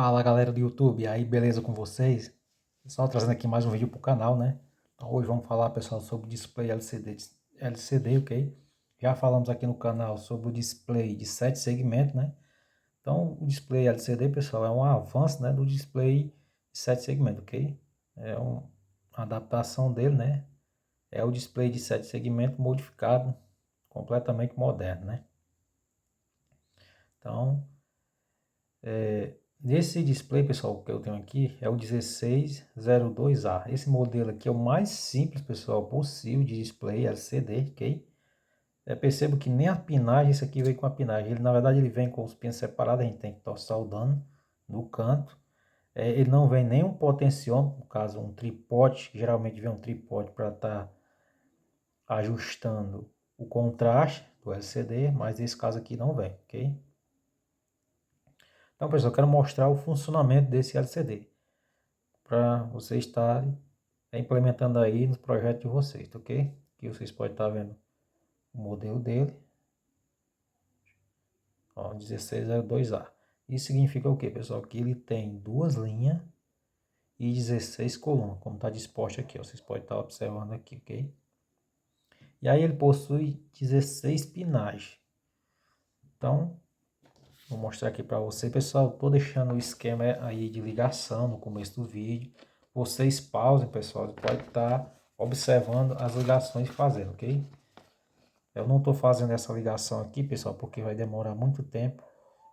Fala galera do YouTube, aí beleza com vocês? Pessoal, trazendo aqui mais um vídeo pro canal, né? Então hoje vamos falar, pessoal, sobre o display LCD, ok? Já falamos aqui no canal sobre o display de 7 segmentos, né? Então o display LCD, pessoal, é um avanço, né, do display de 7 segmentos, ok? Uma adaptação dele, né? É o display de 7 segmentos modificado, completamente moderno, né? Então, nesse display, pessoal, que eu tenho aqui é o 1602A. Esse modelo aqui é o mais simples, pessoal, possível de display LCD, ok? Percebo que nem a pinagem, esse aqui veio com a pinagem. Ele, na verdade, ele vem com os pinos separados, a gente tem que estar soldando no canto. Ele não vem nem um potenciômetro, no caso, um tripode, que geralmente vem um tripode para estar ajustando o contraste do LCD, mas nesse caso aqui não vem, ok? Então, pessoal, eu quero mostrar o funcionamento desse LCD para vocês estarem implementando aí no projeto de vocês, tá ok? Aqui vocês podem estar vendo o modelo dele, ó, 1602A. Isso significa o que, pessoal? Que ele tem duas linhas e 16 colunas, como está disposto aqui, ó. Vocês podem estar observando aqui, ok? E aí ele possui 16 pinagens. Então, vou mostrar aqui para você, pessoal. Tô deixando o esquema aí de ligação no começo do vídeo. Vocês pausem, pessoal. Você pode estar observando as ligações e fazendo, ok? Eu não estou fazendo essa ligação aqui, pessoal, porque vai demorar muito tempo.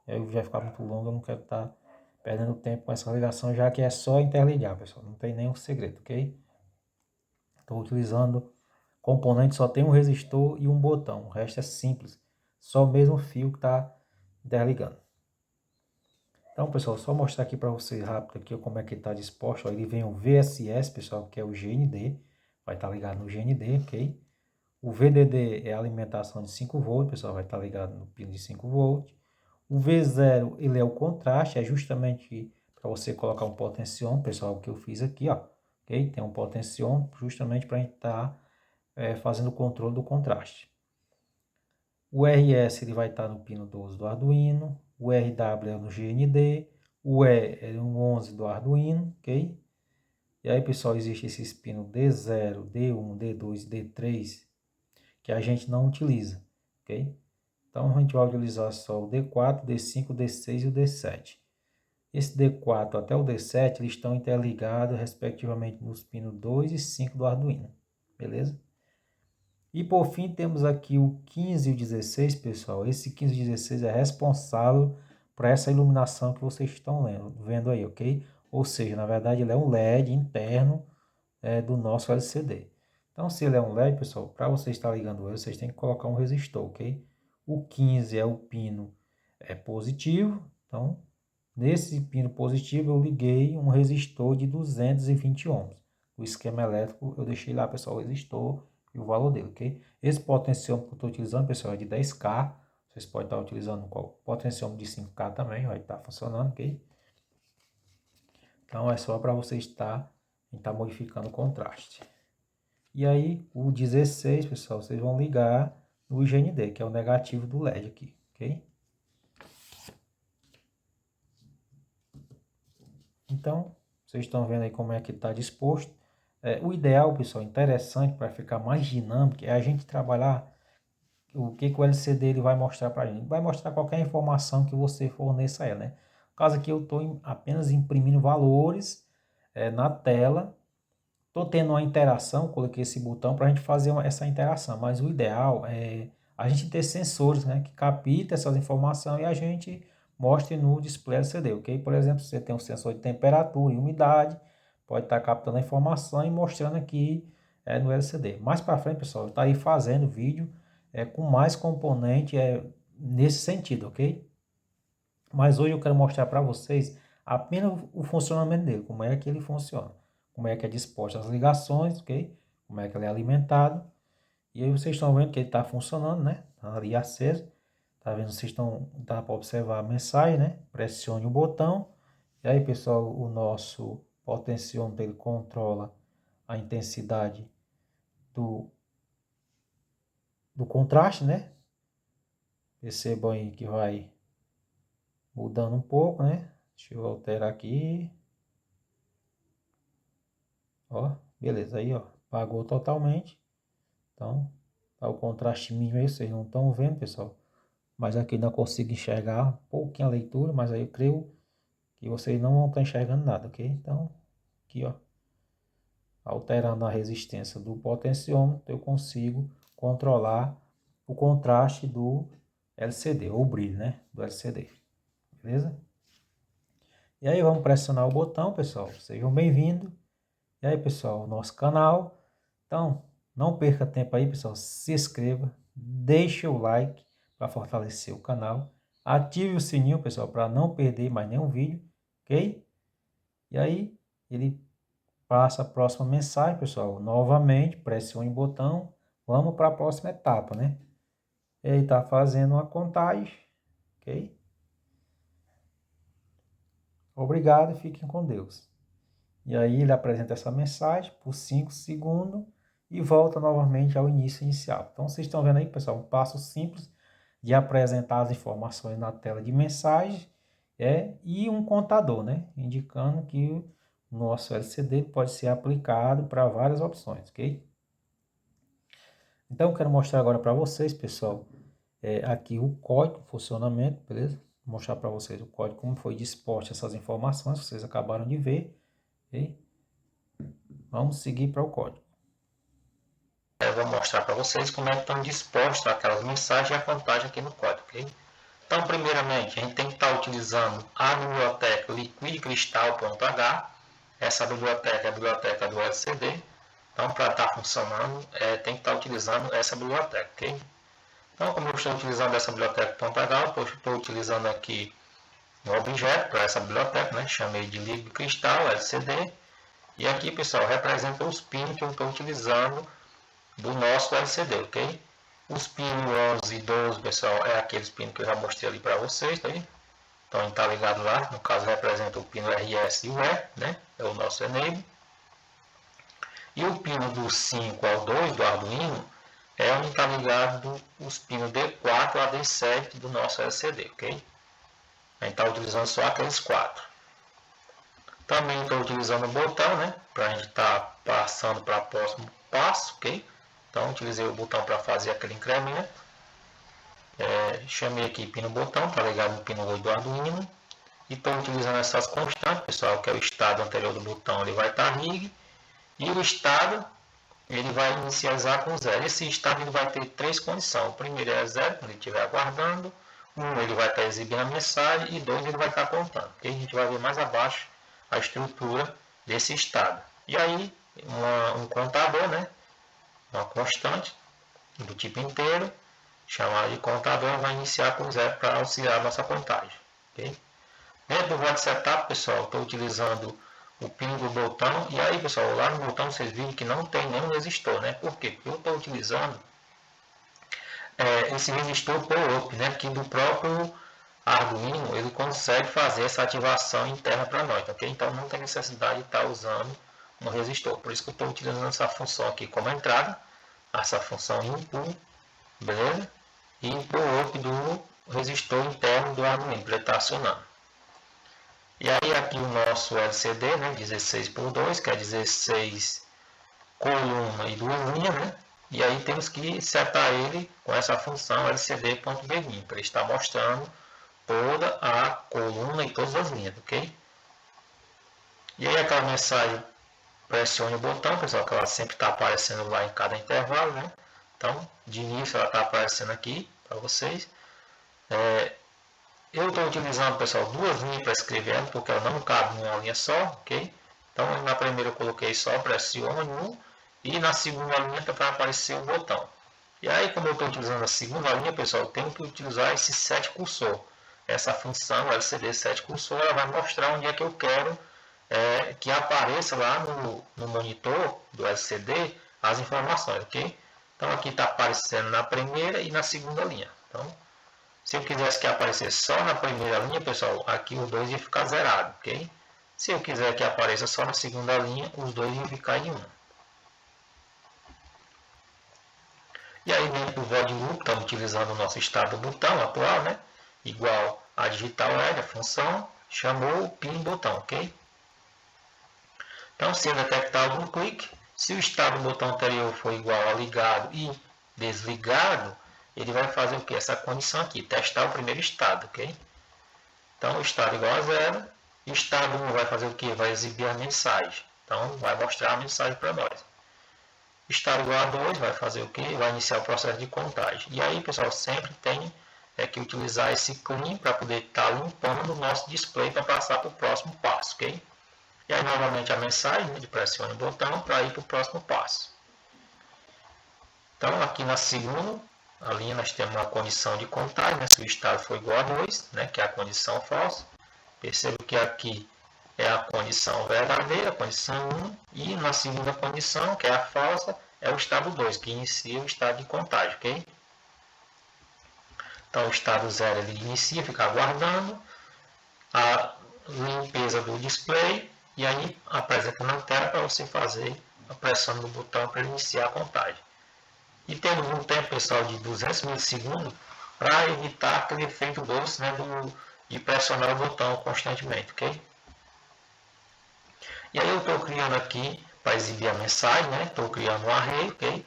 Aí vai ficar muito longo. Eu não quero estar perdendo tempo com essa ligação, já que é só interligar, pessoal. Não tem nenhum segredo, ok? Estou utilizando componente, só tem um resistor e um botão. O resto é simples. Só o mesmo fio que está interligando. Então, pessoal, só mostrar aqui para vocês rápido aqui como é que está disposto. Ó, ele vem o VSS, pessoal, que é o GND. Vai estar ligado no GND, ok? O VDD é a alimentação de 5 volts, pessoal, vai estar ligado no pino de 5 volts. O V0, ele é o contraste, é justamente para você colocar um potenciômetro, pessoal, que eu fiz aqui, ó. Ok? Tem um potenciômetro justamente para a gente estar fazendo o controle do contraste. O RS ele vai estar no pino 12 do Arduino, o RW é no GND, o E é no 11 do Arduino, ok? E aí, pessoal, existe esses pinos D0, D1, D2, D3, que a gente não utiliza, ok? Então, a gente vai utilizar só o D4, D5, D6 e o D7. Esse D4 até o D7, eles estão interligados, respectivamente, nos pinos 2 e 5 do Arduino, beleza? E por fim temos aqui o 15 e o 16, pessoal. Esse 15 e 16 é responsável por essa iluminação que vocês estão vendo aí, ok? Ou seja, na verdade ele é um LED interno do nosso LCD. Então se ele é um LED, pessoal, para você estar ligando ele, vocês têm que colocar um resistor, ok? O 15 é o pino positivo, então nesse pino positivo eu liguei um resistor de 220 ohms. O esquema elétrico eu deixei lá, pessoal, o resistor e o valor dele, ok? Esse potenciômetro que eu estou utilizando, pessoal, é de 10K. Vocês podem estar utilizando qual potenciômetro de 5K também, vai estar funcionando, ok? Então é só para você estar modificando o contraste. E aí o 16, pessoal, vocês vão ligar no GND, que é o negativo do LED aqui, ok? Então, vocês estão vendo aí como é que está disposto. O ideal, pessoal, interessante para ficar mais dinâmico, é a gente trabalhar o que o LCD ele vai mostrar para a gente. Vai mostrar qualquer informação que você forneça a ela, né? No caso aqui eu estou apenas imprimindo valores na tela. Estou tendo uma interação, coloquei esse botão para a gente fazer essa interação, mas o ideal é a gente ter sensores, né, que captem essas informações e a gente mostre no display LCD, ok? Por exemplo, você tem um sensor de temperatura e umidade, pode estar captando a informação e mostrando aqui no LCD. Mais para frente, pessoal, está aí fazendo vídeo com mais componente nesse sentido, ok? Mas hoje eu quero mostrar para vocês apenas o funcionamento dele, como é que ele funciona, como é que é disposto as ligações, ok? Como é que ele é alimentado. E aí vocês estão vendo que ele está funcionando, né? Tá ali aceso. Tá vendo? Vocês estão, dá para observar a mensagem, né? Pressione o botão. E aí, pessoal, o nosso potenciômetro ele controla a intensidade do contraste, né? Percebam aí que vai mudando um pouco, né? Deixa eu alterar aqui. Ó, beleza, aí ó, apagou totalmente. Então, tá o contraste mínimo aí, vocês não estão vendo, pessoal. Mas aqui ainda consigo enxergar um pouquinho a leitura, mas aí eu creio que vocês não vão estar enxergando nada, ok? Então, aqui ó, alterando a resistência do potenciômetro, eu consigo controlar o contraste do LCD, ou o brilho, né, do LCD, beleza? E aí vamos pressionar o botão, pessoal, sejam bem-vindos. E aí, pessoal, nosso canal. Então, não perca tempo aí, pessoal, se inscreva, deixe o like para fortalecer o canal, ative o sininho, pessoal, para não perder mais nenhum vídeo, ok? E aí, ele passa a próxima mensagem, pessoal. Novamente, pressione o botão. Vamos para a próxima etapa, né? Ele está fazendo uma contagem, ok? Obrigado e fiquem com Deus. E aí ele apresenta essa mensagem por 5 segundos e volta novamente ao início inicial. Então vocês estão vendo aí, pessoal, um passo simples de apresentar as informações na tela de mensagem e um contador, né? Indicando que o nosso LCD pode ser aplicado para várias opções, ok? Então eu quero mostrar agora para vocês, pessoal, aqui o código de funcionamento, beleza? Vou mostrar para vocês o código, como foi disposto essas informações que vocês acabaram de ver, ok? Vamos seguir para o código. Eu vou mostrar para vocês como é que estão dispostas aquelas mensagens e a contagem aqui no código, ok? Então, primeiramente, a gente tem que estar utilizando a biblioteca liquidcrystal.h. Essa biblioteca é a biblioteca do LCD. Então, para estar funcionando, tem que estar utilizando essa biblioteca, ok? Então, como eu estou utilizando essa biblioteca.h, eu estou utilizando aqui um objeto para essa biblioteca, né? Chamei de liquidcrystal LCD. E aqui, pessoal, representa os pins que eu estou utilizando do nosso LCD, ok? Os pinos 11 e 12, pessoal, é aqueles pinos que eu já mostrei ali para vocês, tá aí? Então, a gente está ligado lá, no caso representa o pino RS e o E, né? É o nosso enable. E o pino do 5 ao 2 do Arduino é onde está ligado os pinos D4 a D7 do nosso LCD, ok? A gente está utilizando só aqueles 4. Também estou utilizando o botão, né? Para a gente estar passando para o próximo passo, ok? Então, utilizei o botão para fazer aquele incremento. Chamei aqui pino botão para ligar no pino 8 do Arduino. E estou utilizando essas constantes, pessoal, que é o estado anterior do botão, ele vai estar RIG. E o estado, ele vai inicializar com 0. Esse estado ele vai ter 3 condições. O primeiro é 0, quando ele estiver aguardando. 1, ele vai estar exibindo a mensagem. E 2, ele vai estar contando. Okay? A gente vai ver mais abaixo a estrutura desse estado. E aí, um contador, né? Uma constante do tipo inteiro, chamada de contador, vai iniciar com 0 para auxiliar a nossa contagem. Okay? Dentro do void setup, pessoal, estou utilizando o pin do botão. E aí, pessoal, lá no botão vocês viram que não tem nenhum resistor, né? Por quê? Porque eu estou utilizando esse resistor power-up, né? Que do próprio Arduino ele consegue fazer essa ativação interna para nós, ok? Então não tem necessidade de estar usando um resistor. Por isso que eu estou utilizando essa função aqui como entrada, essa função input, beleza? E o power-up do resistor interno do Arduino, para ele estar acionando. E aí aqui o nosso LCD, né, 16 por 2, que é 16 coluna e 2 linhas, né? E aí temos que setar ele com essa função lcd.begin, para ele estar mostrando toda a coluna e todas as linhas, ok? E aí aquela mensagem, pressione o botão, pessoal, que ela sempre está aparecendo lá em cada intervalo, né? Então, de início ela está aparecendo aqui para vocês. Eu estou utilizando, pessoal, 2 linhas para escrever, porque ela não cabe numa linha só, ok? Então, na primeira eu coloquei só pressione 1 e na segunda linha para aparecer o botão. E aí, como eu estou utilizando a segunda linha, pessoal, eu tenho que utilizar esse set cursor. Essa função LCD set cursor, ela vai mostrar onde é que eu quero que apareça lá no monitor do LCD as informações, ok? Então, aqui está aparecendo na primeira e na segunda linha. Então, se eu quisesse que aparecesse só na primeira linha, pessoal, aqui os dois iam ficar zerados, ok? Se eu quiser que apareça só na segunda linha, os dois iam ficar em 1. E aí dentro do void loop, estamos utilizando o nosso estado do botão atual, né? Igual a digital red, a função, chamou o PIN botão, ok? Então, se ele detectar algum clique, se o estado do botão anterior for igual a ligado e desligado, ele vai fazer o que? Essa condição aqui, testar o primeiro estado, ok? Então, o estado igual a 0, e o estado 1 vai fazer o que? Vai exibir a mensagem. Então, vai mostrar a mensagem para nós. Estado igual a 2 vai fazer o que? Vai iniciar o processo de contagem. E aí, pessoal, sempre tem que utilizar esse clean para poder estar limpando o nosso display para passar para o próximo passo, ok? E aí, novamente, a mensagem, de pressione o botão para ir para o próximo passo. Então, aqui na segunda linha, nós temos uma condição de contagem, né? Se o estado for igual a 2, né? Que é a condição falsa. Perceba que aqui é a condição verdadeira, a condição 1, e na segunda condição, que é a falsa, é o estado 2, que inicia o estado de contagem, ok? Então, o estado 0 ele inicia, fica aguardando a limpeza do display, e aí apresenta na tela para você fazer a pressão do botão para iniciar a contagem. E temos um tempo, pessoal, de 200 milissegundos para evitar aquele efeito doce, né, de pressionar o botão constantemente, ok? E aí eu estou criando aqui para exibir a mensagem, né? Estou criando um array, ok?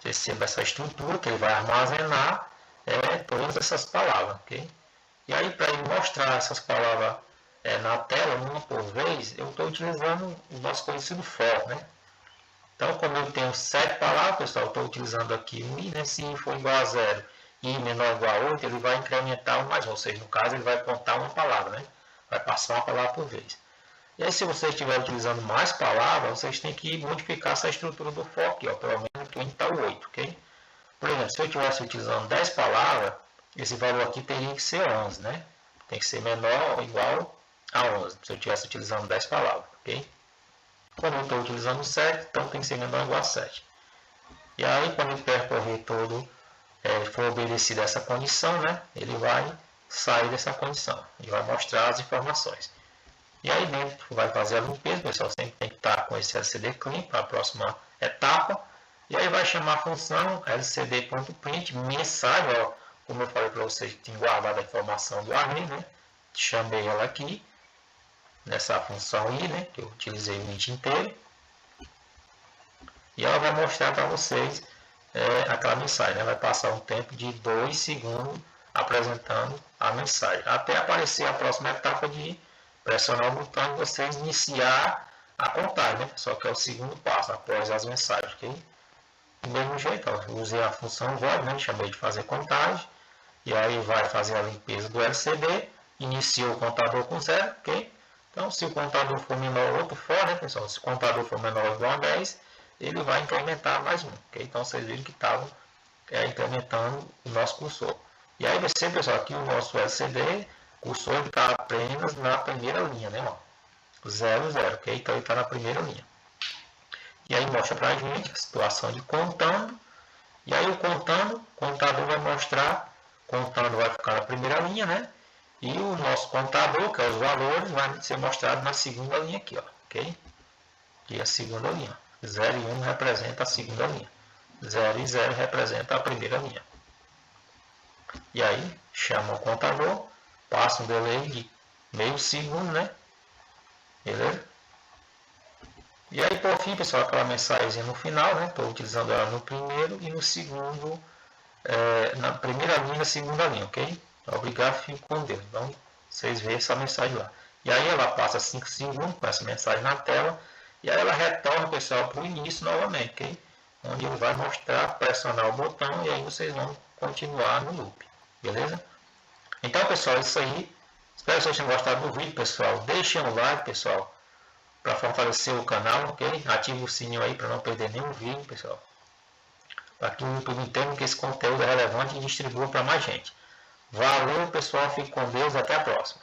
Receba essa estrutura que ele vai armazenar todas essas palavras, ok? E aí para ele mostrar essas palavras na tela, uma por vez, eu estou utilizando o nosso conhecido for, né? Então, como eu tenho 7 palavras, pessoal, eu estou utilizando aqui um i, né? Se i for igual a 0 e i menor ou igual a 8, ele vai incrementar um mais um, ou seja, no caso ele vai contar uma palavra, né? Vai passar uma palavra por vez. E aí, se você estiver utilizando mais palavras, vocês têm que modificar essa estrutura do for aqui, ó, pelo menos aqui onde está o 8, ok? Por exemplo, se eu estivesse utilizando 10 palavras, esse valor aqui teria que ser 11, né? Tem que ser menor ou igual a 11, se eu estivesse utilizando 10 palavras, ok? Como eu estou utilizando 7, então tem que ser menor ou igual a 7. E aí, quando ele percorrer todo, for obedecida essa condição, né? Ele vai sair dessa condição e vai mostrar as informações. E aí dentro vai fazer a limpeza, o pessoal sempre tem que estar com esse LCD clean para a próxima etapa. E aí vai chamar a função lcd.print mensagem, ó, como eu falei para vocês que tinha guardado a informação do array, né? Chamei ela aqui, nessa função i, né? Que eu utilizei o int inteiro. E ela vai mostrar para vocês aquela mensagem, né? Vai passar um tempo de 2 segundos apresentando a mensagem, até aparecer a próxima etapa de pressionar o botão e vocês iniciar a contagem, né, pessoal? Que é o segundo passo, após as mensagens, ok? Do mesmo jeito, ó, eu usei a função void, né? Chamei de fazer contagem, e aí vai fazer a limpeza do LCD, inicia o contador com 0, ok? Então, se o contador for menor ou outro for, né, pessoal? Se o contador for menor ou igual a 10, ele vai incrementar mais um, ok? Então, vocês viram que estavam incrementando o nosso cursor. E aí, você, pessoal, aqui o nosso LCD, o cursor está apenas na primeira linha, né? 0, 0, ok? Então, ele está na primeira linha. E aí, mostra para a gente a situação de contando. E aí, o contador vai mostrar, contando vai ficar na primeira linha, né? E o nosso contador, que é os valores, vai ser mostrado na segunda linha aqui, ó, ok? E a segunda linha. 0 e 1 representa a segunda linha. 0 e 0 representa a primeira linha. E aí, chama o contador, passa um delay de meio segundo, né? Beleza? E aí, por fim, pessoal, aquela mensagem no final, né? Estou utilizando ela no primeiro e no segundo, na primeira linha e na segunda linha, ok? Obrigado, fico com Deus. Então, vocês veem essa mensagem lá. E aí ela passa 5 segundos com essa mensagem na tela. E aí ela retorna, pessoal, para o início novamente, ok? Onde ele vai mostrar, pressionar o botão e aí vocês vão continuar no loop, beleza? Então, pessoal, é isso aí. Espero que vocês tenham gostado do vídeo, pessoal. Deixem um like, pessoal, para fortalecer o canal, ok? Ative o sininho aí para não perder nenhum vídeo, pessoal. Para que o YouTube entenda que esse conteúdo é relevante e distribua para mais gente. Valeu, pessoal. Fique com Deus. Até a próxima.